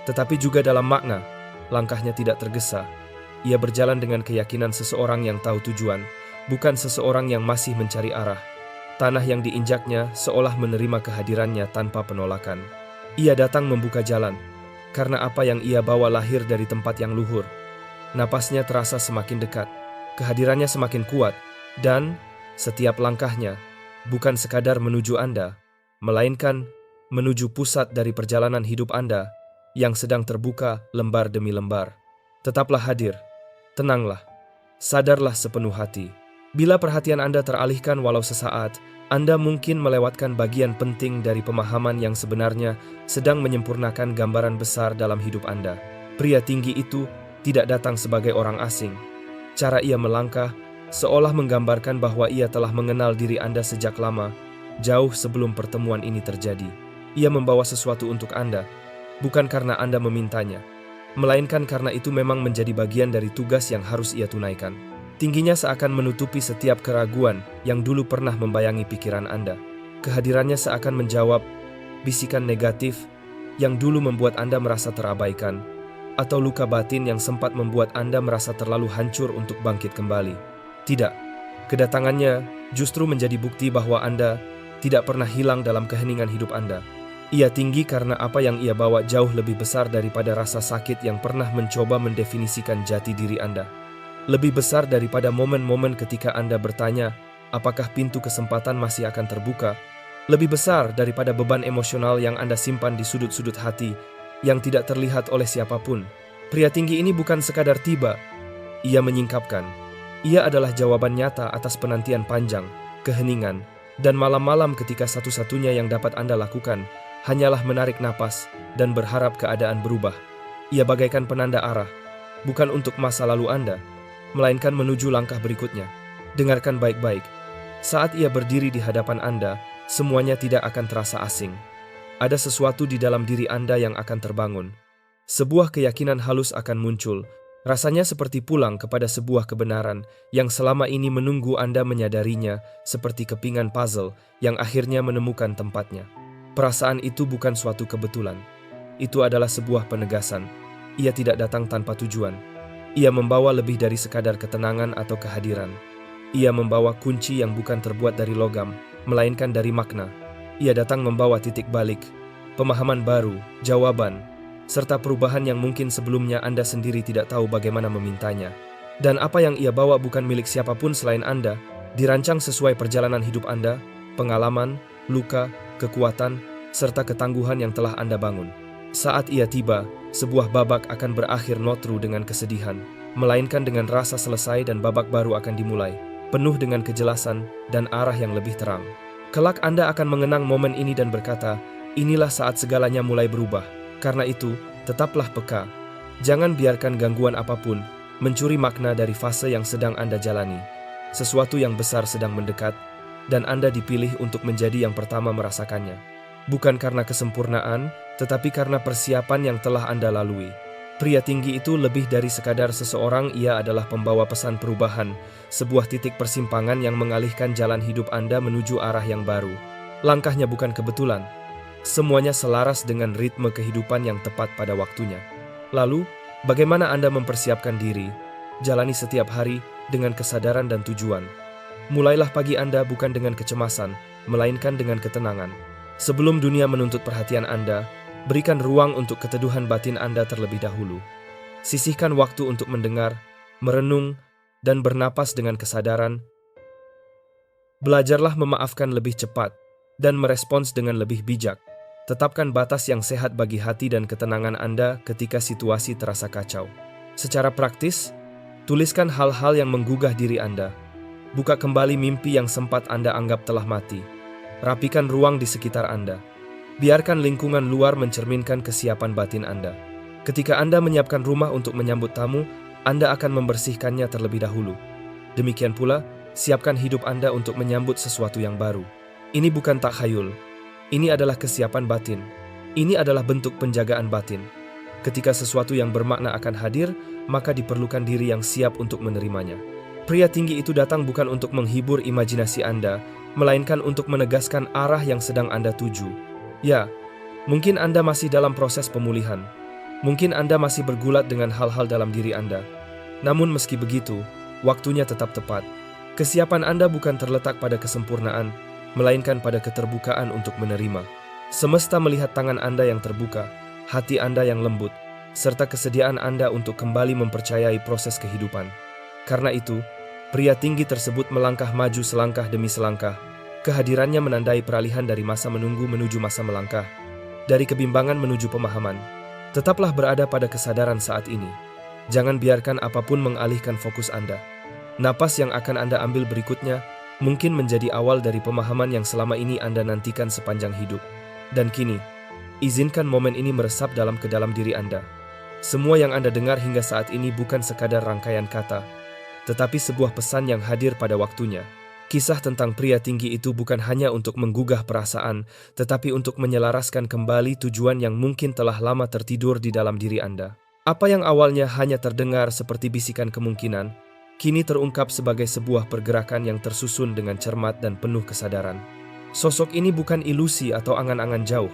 tetapi juga dalam makna. Langkahnya tidak tergesa. Ia berjalan dengan keyakinan seseorang yang tahu tujuan, bukan seseorang yang masih mencari arah. Tanah yang diinjaknya seolah menerima kehadirannya tanpa penolakan. Ia datang membuka jalan, karena apa yang ia bawa lahir dari tempat yang luhur. Napasnya terasa semakin dekat, kehadirannya semakin kuat, dan setiap langkahnya bukan sekadar menuju Anda, melainkan menuju pusat dari perjalanan hidup Anda yang sedang terbuka lembar demi lembar. Tetaplah hadir, tenanglah, sadarlah sepenuh hati. Bila perhatian Anda teralihkan walau sesaat, Anda mungkin melewatkan bagian penting dari pemahaman yang sebenarnya sedang menyempurnakan gambaran besar dalam hidup Anda. Pria tinggi itu tidak datang sebagai orang asing. Cara ia melangkah seolah menggambarkan bahwa ia telah mengenal diri Anda sejak lama, jauh sebelum pertemuan ini terjadi. Ia membawa sesuatu untuk Anda, bukan karena Anda memintanya, melainkan karena itu memang menjadi bagian dari tugas yang harus ia tunaikan. Tingginya seakan menutupi setiap keraguan yang dulu pernah membayangi pikiran Anda. Kehadirannya seakan menjawab bisikan negatif yang dulu membuat Anda merasa terabaikan, atau luka batin yang sempat membuat Anda merasa terlalu hancur untuk bangkit kembali. Tidak, kedatangannya justru menjadi bukti bahwa Anda tidak pernah hilang dalam keheningan hidup Anda. Ia tinggi karena apa yang ia bawa jauh lebih besar daripada rasa sakit yang pernah mencoba mendefinisikan jati diri Anda. Lebih besar daripada momen-momen ketika Anda bertanya, apakah pintu kesempatan masih akan terbuka? Lebih besar daripada beban emosional yang Anda simpan di sudut-sudut hati yang tidak terlihat oleh siapapun. Pria tinggi ini bukan sekadar tiba, ia menyingkapkan. Ia adalah jawaban nyata atas penantian panjang, keheningan, dan malam-malam ketika satu-satunya yang dapat Anda lakukan hanyalah menarik napas dan berharap keadaan berubah. Ia bagaikan penanda arah, bukan untuk masa lalu Anda, melainkan menuju langkah berikutnya. Dengarkan baik-baik. Saat ia berdiri di hadapan Anda, semuanya tidak akan terasa asing. Ada sesuatu di dalam diri Anda yang akan terbangun. Sebuah keyakinan halus akan muncul, rasanya seperti pulang kepada sebuah kebenaran yang selama ini menunggu Anda menyadarinya, seperti kepingan puzzle yang akhirnya menemukan tempatnya. Perasaan itu bukan suatu kebetulan. Itu adalah sebuah penegasan. Ia tidak datang tanpa tujuan. Ia membawa lebih dari sekadar ketenangan atau kehadiran. Ia membawa kunci yang bukan terbuat dari logam, melainkan dari makna. Ia datang membawa titik balik, pemahaman baru, jawaban, serta perubahan yang mungkin sebelumnya Anda sendiri tidak tahu bagaimana memintanya. Dan apa yang ia bawa bukan milik siapapun selain Anda, dirancang sesuai perjalanan hidup Anda, pengalaman, luka, kekuatan, serta ketangguhan yang telah Anda bangun. Saat ia tiba, sebuah babak akan berakhir not true dengan kesedihan, melainkan dengan rasa selesai dan babak baru akan dimulai, penuh dengan kejelasan dan arah yang lebih terang. Kelak Anda akan mengenang momen ini dan berkata, inilah saat segalanya mulai berubah. Karena itu, tetaplah peka. Jangan biarkan gangguan apapun mencuri makna dari fase yang sedang Anda jalani. Sesuatu yang besar sedang mendekat, dan Anda dipilih untuk menjadi yang pertama merasakannya. Bukan karena kesempurnaan, tetapi karena persiapan yang telah Anda lalui. Pria tinggi itu lebih dari sekadar seseorang, ia adalah pembawa pesan perubahan, sebuah titik persimpangan yang mengalihkan jalan hidup Anda menuju arah yang baru. Langkahnya bukan kebetulan. Semuanya selaras dengan ritme kehidupan yang tepat pada waktunya. Lalu, bagaimana Anda mempersiapkan diri? Jalani setiap hari dengan kesadaran dan tujuan. Mulailah pagi Anda bukan dengan kecemasan, melainkan dengan ketenangan. Sebelum dunia menuntut perhatian Anda, berikan ruang untuk keteduhan batin Anda terlebih dahulu. Sisihkan waktu untuk mendengar, merenung, dan bernapas dengan kesadaran. Belajarlah memaafkan lebih cepat dan merespons dengan lebih bijak. Tetapkan batas yang sehat bagi hati dan ketenangan Anda ketika situasi terasa kacau. Secara praktis, tuliskan hal-hal yang menggugah diri Anda. Buka kembali mimpi yang sempat Anda anggap telah mati. Rapikan ruang di sekitar Anda. Biarkan lingkungan luar mencerminkan kesiapan batin Anda. Ketika Anda menyiapkan rumah untuk menyambut tamu, Anda akan membersihkannya terlebih dahulu. Demikian pula, siapkan hidup Anda untuk menyambut sesuatu yang baru. Ini bukan takhayul. Ini adalah kesiapan batin. Ini adalah bentuk penjagaan batin. Ketika sesuatu yang bermakna akan hadir, maka diperlukan diri yang siap untuk menerimanya. Pria tinggi itu datang bukan untuk menghibur imajinasi Anda, melainkan untuk menegaskan arah yang sedang Anda tuju. Ya, mungkin Anda masih dalam proses pemulihan. Mungkin Anda masih bergulat dengan hal-hal dalam diri Anda. Namun meski begitu, waktunya tetap tepat. Kesiapan Anda bukan terletak pada kesempurnaan, melainkan pada keterbukaan untuk menerima. Semesta melihat tangan Anda yang terbuka, hati Anda yang lembut, serta kesediaan Anda untuk kembali mempercayai proses kehidupan. Karena itu, pria tinggi tersebut melangkah maju selangkah demi selangkah. Kehadirannya menandai peralihan dari masa menunggu menuju masa melangkah, dari kebimbangan menuju pemahaman. Tetaplah berada pada kesadaran saat ini. Jangan biarkan apapun mengalihkan fokus Anda. Napas yang akan Anda ambil berikutnya mungkin menjadi awal dari pemahaman yang selama ini Anda nantikan sepanjang hidup. Dan kini, izinkan momen ini meresap dalam ke dalam diri Anda. Semua yang Anda dengar hingga saat ini bukan sekadar rangkaian kata, tetapi sebuah pesan yang hadir pada waktunya. Kisah tentang pria tinggi itu bukan hanya untuk menggugah perasaan, tetapi untuk menyelaraskan kembali tujuan yang mungkin telah lama tertidur di dalam diri Anda. Apa yang awalnya hanya terdengar seperti bisikan kemungkinan, kini terungkap sebagai sebuah pergerakan yang tersusun dengan cermat dan penuh kesadaran. Sosok ini bukan ilusi atau angan-angan jauh.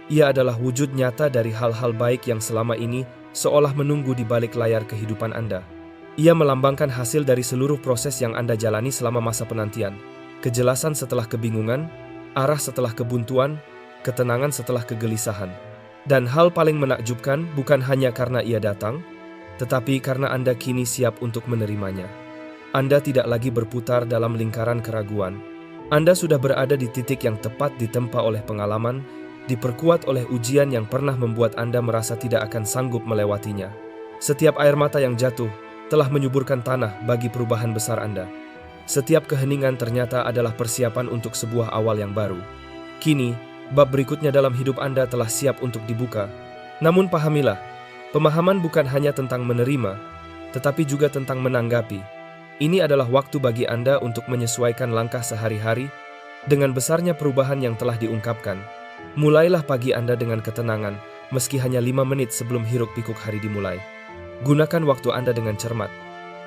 Ia adalah wujud nyata dari hal-hal baik yang selama ini seolah menunggu di balik layar kehidupan Anda. Ia melambangkan hasil dari seluruh proses yang Anda jalani selama masa penantian. Kejelasan setelah kebingungan, arah setelah kebuntuan, ketenangan setelah kegelisahan. Dan hal paling menakjubkan bukan hanya karena ia datang, tetapi karena Anda kini siap untuk menerimanya. Anda tidak lagi berputar dalam lingkaran keraguan. Anda sudah berada di titik yang tepat ditempa oleh pengalaman, diperkuat oleh ujian yang pernah membuat Anda merasa tidak akan sanggup melewatinya. Setiap air mata yang jatuh telah menyuburkan tanah bagi perubahan besar Anda. Setiap keheningan ternyata adalah persiapan untuk sebuah awal yang baru. Kini, bab berikutnya dalam hidup Anda telah siap untuk dibuka. Namun pahamilah, pemahaman bukan hanya tentang menerima, tetapi juga tentang menanggapi. Ini adalah waktu bagi Anda untuk menyesuaikan langkah sehari-hari dengan besarnya perubahan yang telah diungkapkan. Mulailah pagi Anda dengan ketenangan, meski hanya 5 menit sebelum hiruk-pikuk hari dimulai. Gunakan waktu Anda dengan cermat.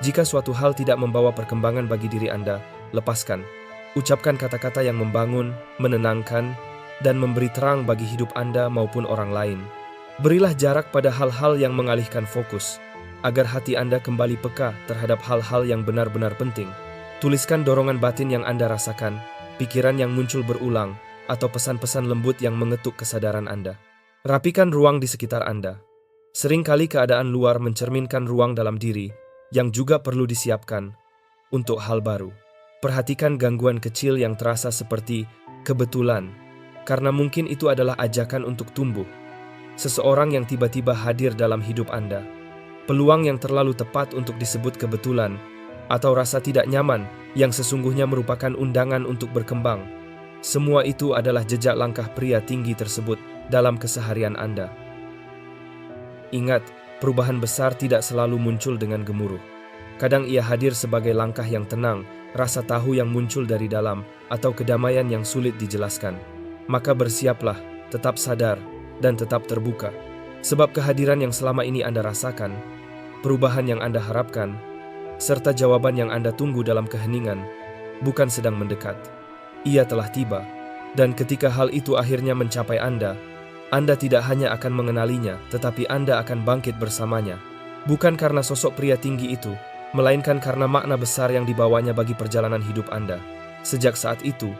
Jika suatu hal tidak membawa perkembangan bagi diri Anda, lepaskan. Ucapkan kata-kata yang membangun, menenangkan, dan memberi terang bagi hidup Anda maupun orang lain. Berilah jarak pada hal-hal yang mengalihkan fokus, agar hati Anda kembali peka terhadap hal-hal yang benar-benar penting. Tuliskan dorongan batin yang Anda rasakan, pikiran yang muncul berulang, atau pesan-pesan lembut yang mengetuk kesadaran Anda. Rapikan ruang di sekitar Anda. Seringkali keadaan luar mencerminkan ruang dalam diri yang juga perlu disiapkan untuk hal baru. Perhatikan gangguan kecil yang terasa seperti kebetulan, karena mungkin itu adalah ajakan untuk tumbuh. Seseorang yang tiba-tiba hadir dalam hidup Anda. Peluang yang terlalu tepat untuk disebut kebetulan, atau rasa tidak nyaman yang sesungguhnya merupakan undangan untuk berkembang. Semua itu adalah jejak langkah pria tinggi tersebut dalam keseharian Anda. Ingat, perubahan besar tidak selalu muncul dengan gemuruh. Kadang ia hadir sebagai langkah yang tenang, rasa tahu yang muncul dari dalam, atau kedamaian yang sulit dijelaskan. Maka bersiaplah, tetap sadar, dan tetap terbuka. Sebab kehadiran yang selama ini Anda rasakan, perubahan yang Anda harapkan, serta jawaban yang Anda tunggu dalam keheningan, bukan sedang mendekat. Ia telah tiba, dan ketika hal itu akhirnya mencapai Anda tidak hanya akan mengenalinya, tetapi Anda akan bangkit bersamanya. Bukan karena sosok pria tinggi itu, melainkan karena makna besar yang dibawanya bagi perjalanan hidup Anda. Sejak saat itu,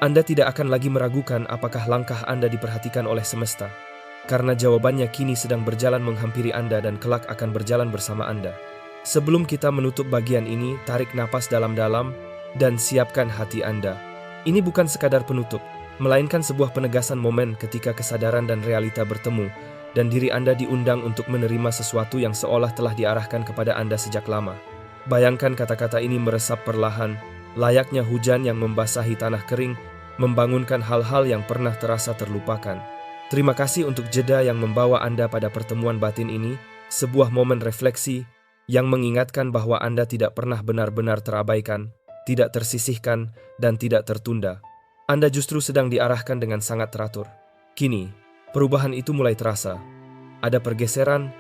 Anda tidak akan lagi meragukan apakah langkah Anda diperhatikan oleh semesta. Karena jawabannya kini sedang berjalan menghampiri Anda dan kelak akan berjalan bersama Anda. Sebelum kita menutup bagian ini, tarik napas dalam-dalam dan siapkan hati Anda. Ini bukan sekadar penutup, melainkan sebuah penegasan momen ketika kesadaran dan realita bertemu, dan diri Anda diundang untuk menerima sesuatu yang seolah telah diarahkan kepada Anda sejak lama. Bayangkan kata-kata ini meresap perlahan, layaknya hujan yang membasahi tanah kering, membangunkan hal-hal yang pernah terasa terlupakan. Terima kasih untuk jeda yang membawa Anda pada pertemuan batin ini, sebuah momen refleksi yang mengingatkan bahwa Anda tidak pernah benar-benar terabaikan, tidak tersisihkan, dan tidak tertunda. Anda justru sedang diarahkan dengan sangat teratur. Kini, perubahan itu mulai terasa. Ada pergeseran,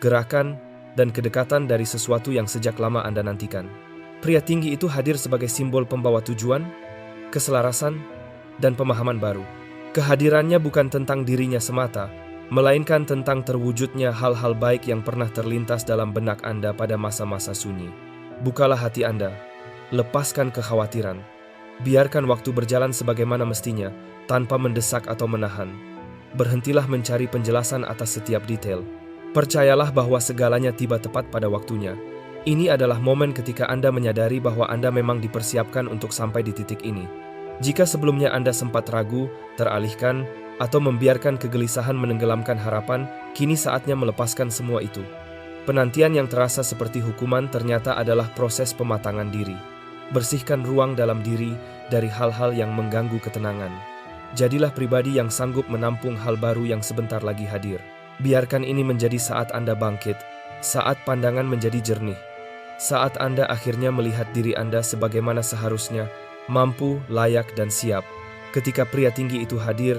gerakan, dan kedekatan dari sesuatu yang sejak lama Anda nantikan. Pria tinggi itu hadir sebagai simbol pembawa tujuan, keselarasan, dan pemahaman baru. Kehadirannya bukan tentang dirinya semata, melainkan tentang terwujudnya hal-hal baik yang pernah terlintas dalam benak Anda pada masa-masa sunyi. Bukalah hati Anda, lepaskan kekhawatiran, biarkan waktu berjalan sebagaimana mestinya, tanpa mendesak atau menahan. Berhentilah mencari penjelasan atas setiap detail. Percayalah bahwa segalanya tiba tepat pada waktunya. Ini adalah momen ketika Anda menyadari bahwa Anda memang dipersiapkan untuk sampai di titik ini. Jika sebelumnya Anda sempat ragu, teralihkan, atau membiarkan kegelisahan menenggelamkan harapan, kini saatnya melepaskan semua itu. Penantian yang terasa seperti hukuman ternyata adalah proses pematangan diri. Bersihkan ruang dalam diri dari hal-hal yang mengganggu ketenangan. Jadilah pribadi yang sanggup menampung hal baru yang sebentar lagi hadir. Biarkan ini menjadi saat Anda bangkit, saat pandangan menjadi jernih, saat Anda akhirnya melihat diri Anda sebagaimana seharusnya, mampu, layak, dan siap. Ketika pria tinggi itu hadir,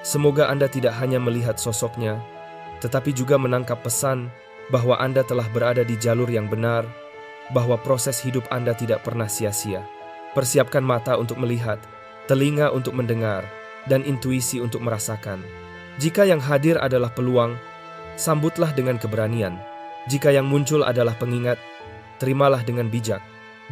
semoga Anda tidak hanya melihat sosoknya, tetapi juga menangkap pesan bahwa Anda telah berada di jalur yang benar, bahwa proses hidup Anda tidak pernah sia-sia. Persiapkan mata untuk melihat, telinga untuk mendengar, dan intuisi untuk merasakan. Jika yang hadir adalah peluang, sambutlah dengan keberanian. Jika yang muncul adalah pengingat, terimalah dengan bijak.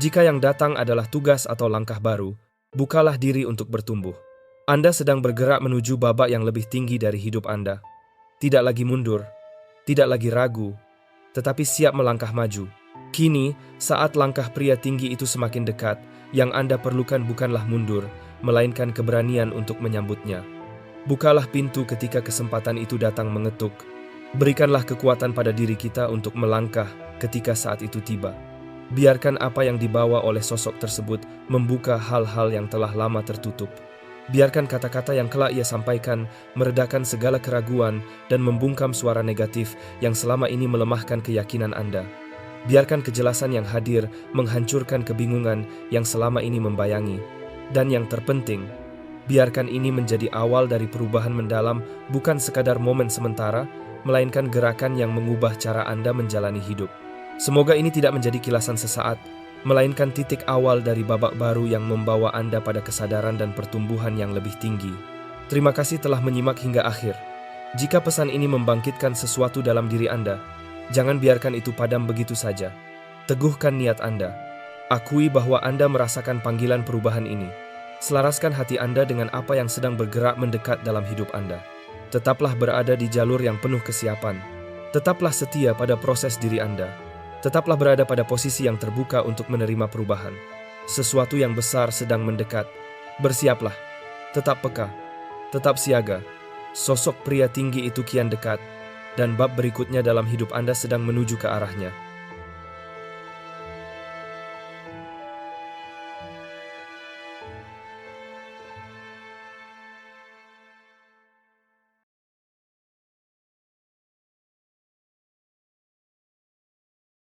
Jika yang datang adalah tugas atau langkah baru, bukalah diri untuk bertumbuh. Anda sedang bergerak menuju babak yang lebih tinggi dari hidup Anda. Tidak lagi mundur, tidak lagi ragu, tetapi siap melangkah maju. Kini, saat langkah pria tinggi itu semakin dekat, yang Anda perlukan bukanlah mundur, melainkan keberanian untuk menyambutnya. Bukalah pintu ketika kesempatan itu datang mengetuk. Berikanlah kekuatan pada diri kita untuk melangkah ketika saat itu tiba. Biarkan apa yang dibawa oleh sosok tersebut membuka hal-hal yang telah lama tertutup. Biarkan kata-kata yang kelak ia sampaikan meredakan segala keraguan dan membungkam suara negatif yang selama ini melemahkan keyakinan Anda. Biarkan kejelasan yang hadir menghancurkan kebingungan yang selama ini membayangi. Dan yang terpenting, biarkan ini menjadi awal dari perubahan mendalam, bukan sekadar momen sementara, melainkan gerakan yang mengubah cara Anda menjalani hidup. Semoga ini tidak menjadi kilasan sesaat, melainkan titik awal dari babak baru yang membawa Anda pada kesadaran dan pertumbuhan yang lebih tinggi. Terima kasih telah menyimak hingga akhir. Jika pesan ini membangkitkan sesuatu dalam diri Anda, jangan biarkan itu padam begitu saja. Teguhkan niat Anda. Akui bahwa Anda merasakan panggilan perubahan ini. Selaraskan hati Anda dengan apa yang sedang bergerak mendekat dalam hidup Anda. Tetaplah berada di jalur yang penuh kesiapan. Tetaplah setia pada proses diri Anda. Tetaplah berada pada posisi yang terbuka untuk menerima perubahan. Sesuatu yang besar sedang mendekat. Bersiaplah. Tetap peka. Tetap siaga. Sosok pria tinggi itu kian dekat. Dan bab berikutnya dalam hidup Anda sedang menuju ke arahnya.